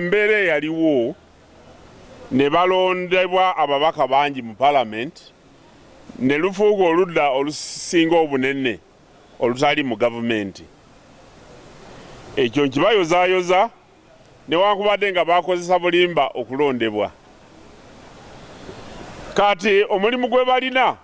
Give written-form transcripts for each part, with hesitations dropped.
Mbere yaliwo ne balondebwa ababaka bangi mu parliament ne lufuuka oludda olusinga obunene olutali mu gavumenti. Ekyo nkibayozaayoza newankubadde nga bakozesa bulimba okulondebwa. Kati omulimu gwe balina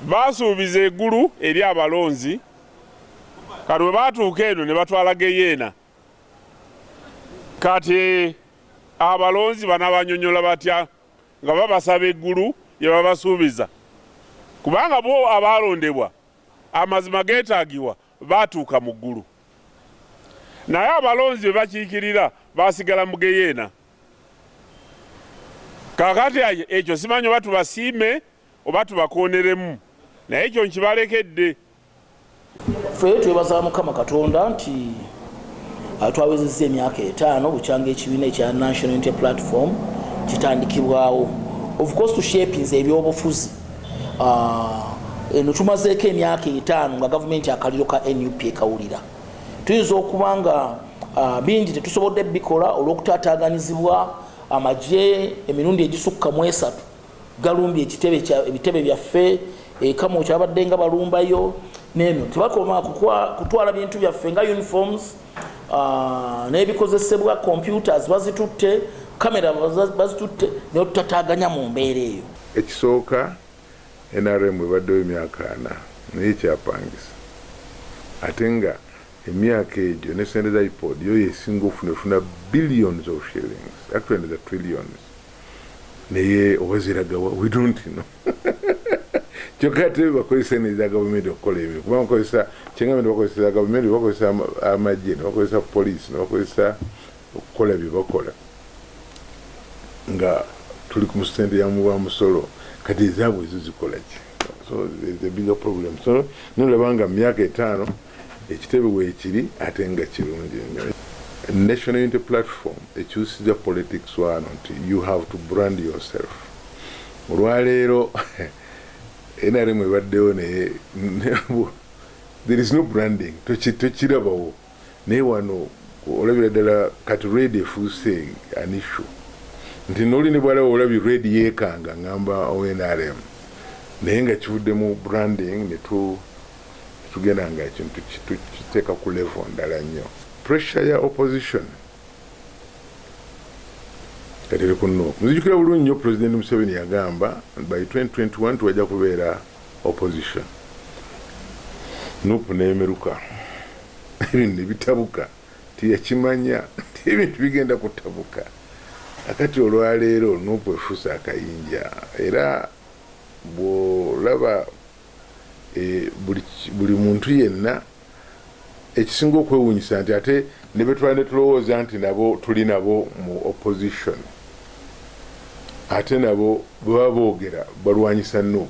basuubiza eggulu eri abalonzi, kati bwe baatuuka eno ne batwala geyeena. Kati abalonzi banabanyonyola batya nga babasaba eggulu ye babasuubiza, kubanga bo abalondebwa amazima geetaagibwa baatuuka mu ggulu, naye abalonzi be bakiikirira basigala mu geyeena. Kaakati ekyo simanyi oba tubasiime oba tubakooneremu, naye ekyo nkibalekedde. Ffe twebaza Mukama Katonda nti twawezezza emyaka 5 bukyanga ekibiina ekya National Unity Platform kitandikibwawo. Of course tushapinze ebyobufuzi eno tumazeeko emyaka 5 nga gavumenti akaliro ka NUP ekawulira. Tuyinza okuba nga bingi tetusobodde bikola olw'okutaataaganyizibwa amagye emirundi egisukka mu 3 galumbye ebitebe byaffe ekamu kyabadde nga balumbayo neno tebakoma kutwala bintu byaffe nga uniforms n'ebikozesebwa computers bazitutte, kamera bazitutte, ne tutataaganya mu mbeera eyo. Ekisooka NRM ebaddewo emyaka 4 naye kyapangisa ate nga emyaka egyo ne sente za IPOD yo yesinga ofuna billions of shillings, actually the trillions, naye owaziragawa we don't know. Kyokka ate bakozesa eza gavumenti okukola ebintu, kuba bakozesa kyengamenti bakozesa gavumenti, bakozesa amagye, bakozesa poliisi, bakozesa okukola bye bakola nga tuli ku musente ya muba musolo, kati ezaabwe ezo zikola ki? So there's a bigger problem. So nolabanga myaka 5 ekitebe weekiri ate nga kirungi nnyo. National Unity Platform ekyusiza politics wano nti you have to brand yourself. Olwaleero NRM ebaddewo naye there is no branding, tokirabawo. Naye wano olabira ddala kati red efuuse an issue nti noli ne bwalawo olabi red yeekanga ngamba NRM, naye nga kivuddemu branding ne tugenda nga ekintu kiteeka ku level ndala nnyo. Pressure ya opposition kateri kuno muzijukira bulungi nnyo President Museveni yagamba by 2021 tuwajja kubeera opposition. Nupu neemeruka ebintu bitabuka tiyakimanya ebintu bigenda kutabuka. Akati olwaleero Nupu efuusa akayinja era bw'olaba buli muntu yenna ekisinga okwewuunyisa nti ate ne betwala tulowooza nti nabo tuli nabo mu opposition ate nabo bwe baba boogera balwanyisa Nupu.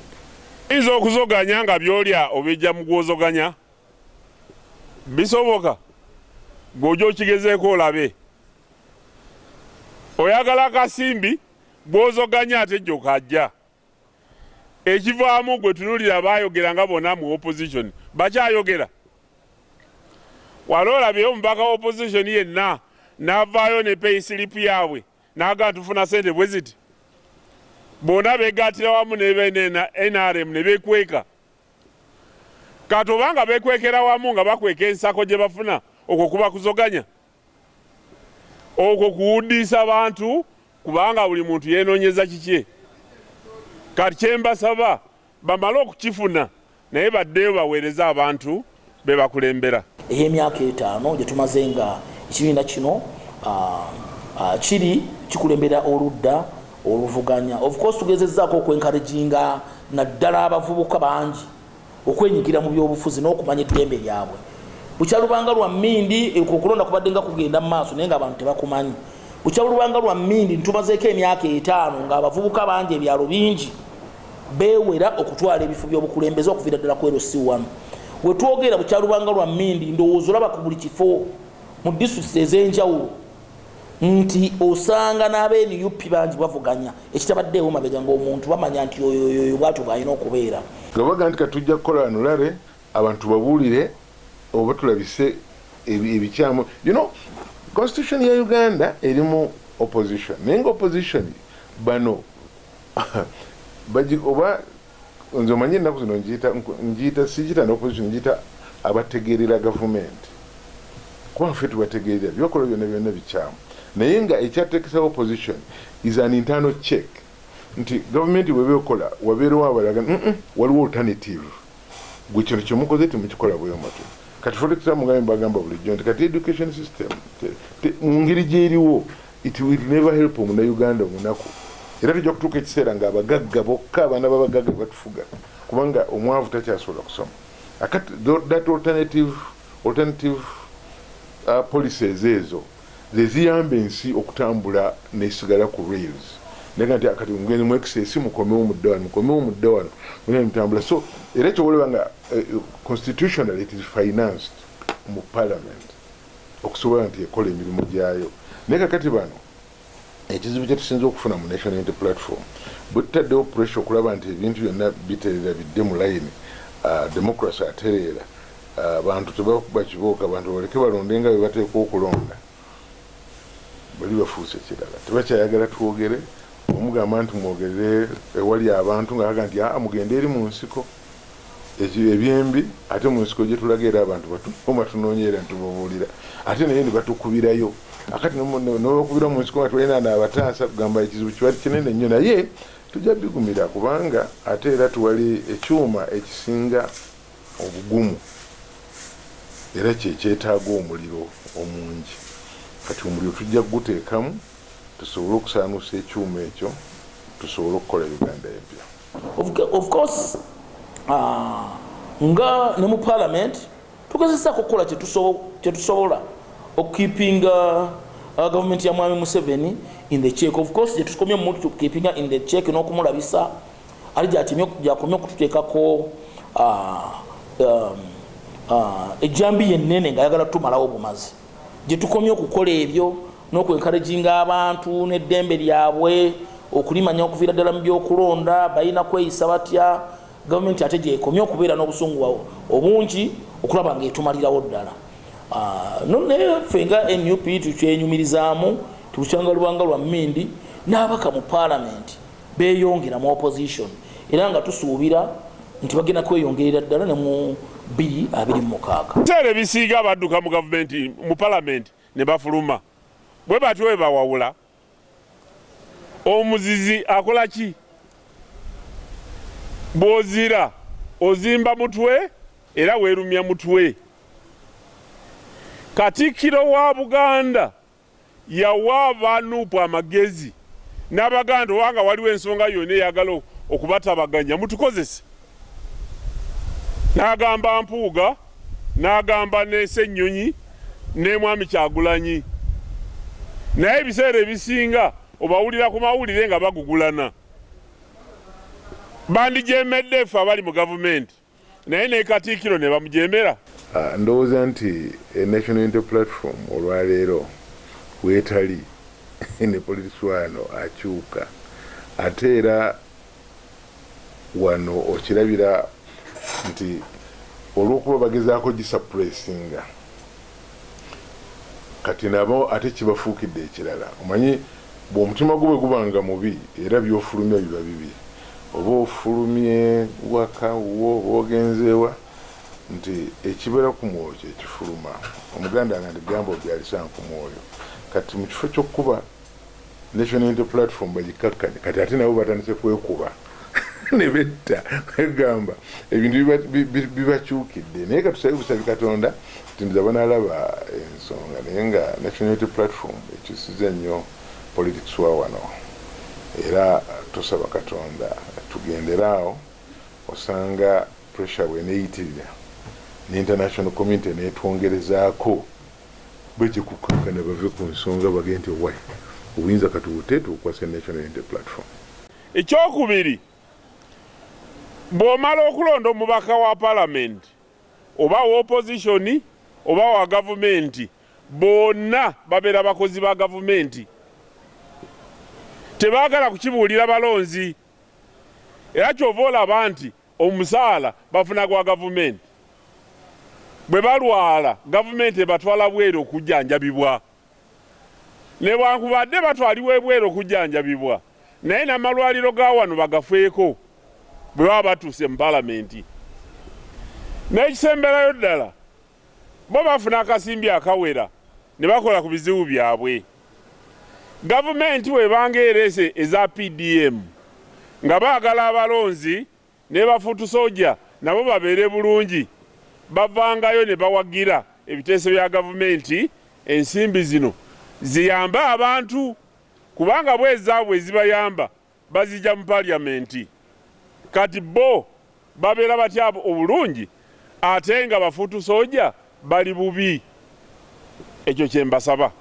Oyinza okuzoganya nga byolya obijja mu gwozoganya bisoboka bw'ojja okigezeeko olabe. Oyagala akasimbi bw'ozoganya ate jjo kajja. Ekivaamu gwe tunulira baayogera nga bonna mu opposition bakyayogera. Wali olabyeyo omubaka wa opposition yenna n'avaayo ne pay slip yaabwe n'aga tufuna ssente bwe ziti. Bonna beegattira wamu ne NRM ne beekweka. Kati obanga beekwekera wamu nga bakweka ensako gye bafuna, okwo kuba kuzoganya. Okwo kuwuddiisa bantu kubanga buli muntu yeenoonyeza kikye. Kati kyembasaba bamale okukifuna naye baddeyo baweereza abantu be bakulembera. Emyaka 5 gye tumaze nga ekibiina kino kiri kikulembera oludda oluvuganya. Of course tugezezzaako okwencouraginga naddala abavubuka bangi okwenyigira mu byobufuzi n'okumanya eddembe lyabwe. Bukyalubanga lwa Mmindi okulonda kubadde nga kugenda mu maaso naye nga abantu tebakumanyi. Bukyalubanga lwa Mmindi ntumazeeko emyaka 5 nga abavubuka bangi ebyalo bingi beewera okutwala ebifo by'obukulembeze okuviira ddala ku LC1. We twogera bukyalubanga lwa Mmindi ndowooza olaba ku buli kifo mu disitulikiti ez'enjawulo nti osanga n'aba-NUP bangi bavuganya ekitabaddeewo mabega ng'omuntu bamanya nti oyo bwatyo bw'alina okubeera. Gabaga nti katujja kukola anulare abantu babuulire oba tulabise ebikyamu. You know, constitution ya Uganda erimu opposition naye nga opposition bano oba nze omanyi ennaku zino njiyita sigitanda opposition njiyita abategeerera gavumenti kuba nfe tubategeerera byokola byonna bikyamu naye nga ekyateekesawo opposition is an internal check nti gavumenti bwebeekola wabeerewo abalaga waliwo alternative gwe kino kyemukoze temukikola bweyomatu kati for example nga mbagamba bulijjo nti kati education system mu ngeri gyeriwo it will never help omunauganda omunaku era tujja kutuuka ekiseera nga abagagga bokka abaana b'abagagga batufuga kubanga omwavu takyasobola kusoma that alternative policies ezo zeziyamba ensi okutambula nesigala ku rails nenga nti akati mugenzi mu excess mukomewo mudde wano mutambula so era kyowoleba nga constitutional it is financed mu parliament okusobola nti ekola emirimu gyayo naye kakati bano ekizibu kyetusinza okufuna mu national unity platform bwetutaddewo pressure okulaba nti ebintu byonna biterera bidde mu layini democracy atereera abantu tebakuba kibooka abantu baleke balonde nga bebateekwa okulonda bali bafuuse kirala tebakyayagala twogere omugamba nti mwogerere ewali abantu nga aga nti mugende eri mu nsiko ebyembi ate mu nsiko gye tulaga era abantu batunoonyera ntubabuulira ate naye ne batukubirayo akati n'okubira mu nsiko nga tulina n'abataasa kugamba ekizibu kibali kinene nnyo naye tujja bigumira kubanga ate era tuwali ekyuma ekisinga obugumu era kyekyetaaga omuliro omungi kati omuliro tujja kuguteekamu tusobole okusaanuusa ekyuma ekyo tusobole okukola Uganda empya. Of course nga ne mu parliament tugezesaako okukola kyetusobola okukeepinga government ya Mwami Museveni in the check. Of course gyetukomye mu keepinga in the check n'okumulabisa ali gyakomye okututeekako ejambi yennene ng'ayagala tumalawo bumazi gyetukomye okukola ebyo n'okwencouraginga abantu n'eddembe lyabwe okulimanya okuviira ddala mu byokulonda balina kweyisa batya gavumenti ate gyekomye okubeera n'obusungu obungi okulaba ng'etumalirawo ddala naye ffe nga NUP tukyenyumirizaamu tukukyanga lubanga lwa mmindi n'abaka mu parliament beeyongera mu opposition era nga tusuubira nti bagenda kweyongerera ddala ne mu 2026 biseera ebisiiga abadduka mu gavumenti mu parliament ne bafuluma bwe batyo bwe bawawula omuzizi akola ki bw'ozira ozimba mutwe era weerumya mutwe. Katikkiro wa Buganda yawa abanupu amagezi n'abaganda wanga waliwo ensonga yonna eyagala okubatabaganya mutukozese n'agamba Mpuuga n'agamba ne Ssennyonyi ne Mwami Kyagulanyi naye ebiseera ebisinga obawulira ku mawulire nga bagugulana bandijemedde ffe abali mu gavumenti naye ne Katikkiro ne bamujemera. Ndowooza nti National Unity Platform olwaleero weetali ne politics wano akyuka ate era wano okirabira nti olw'okuba bagezaako gisuppressinga kati nabo ate kibafuukidde ekirala. Omanyi bw'omutima gwo bwe gubanga mubi era by'ofulumya biba bibi oba ofulumye waka wo oba ogenzeewa nti ekibeera ku mwoyo kyekifuluma. Omuganda nga ndigamba obyalisa ku mwoyo kati mu kifo ky'okkuba National Unity Platform bagikakkanye kati ate nabo batandise kwekuba ne betta egamba ebintu bibakyukidde naye katusabe busabi Katonda nti nza banaalaba ensonga naye nga National Unity Platform ekyusiza nnyo politics wa wano era tusaba Katonda tugenderaawo osanga pressure bweneeyitirira n'international community neetwongerezaako bwekikukakkana bave ku nsonga bagende nti wai obuyinza katuwute tukwasa National Unity Platform. Ekyokubiri bw'omala okulonda omubaka wa parliament oba wa opposition oba wa gavumenti bonna babeera bakozi ba gavumenti tebaagala kukibuulira balonzi era kyova olaba nti omusaala bafuna gwa gavumenti bwe balwala gavumenti ebatwala bweru okujjanjabibwa newankubadde batwaliwo ebweru okujjanjabibwa naye n'amalwaliro ga wano bagafeeko bwe baba batuuse mu palamenti. N'ekisemberayo ddala bo bafuna akasimbi akawera ne bakola ku bizibu byabwe. Gavumenti webanga erese eza PDM nga baagala abalonzi ne bafuutu soja nabo babeere bulungi, bavangayo ne bawagira ebiteeso bya gavumenti ensimbi zino ziyambe abantu, kubanga bwezaabwe ezibayamba bazijja mu palyamenti. Kati bo babeera batya obulungi ate nga bafuutu soja bali bubi. Ekyo kye mbasaba.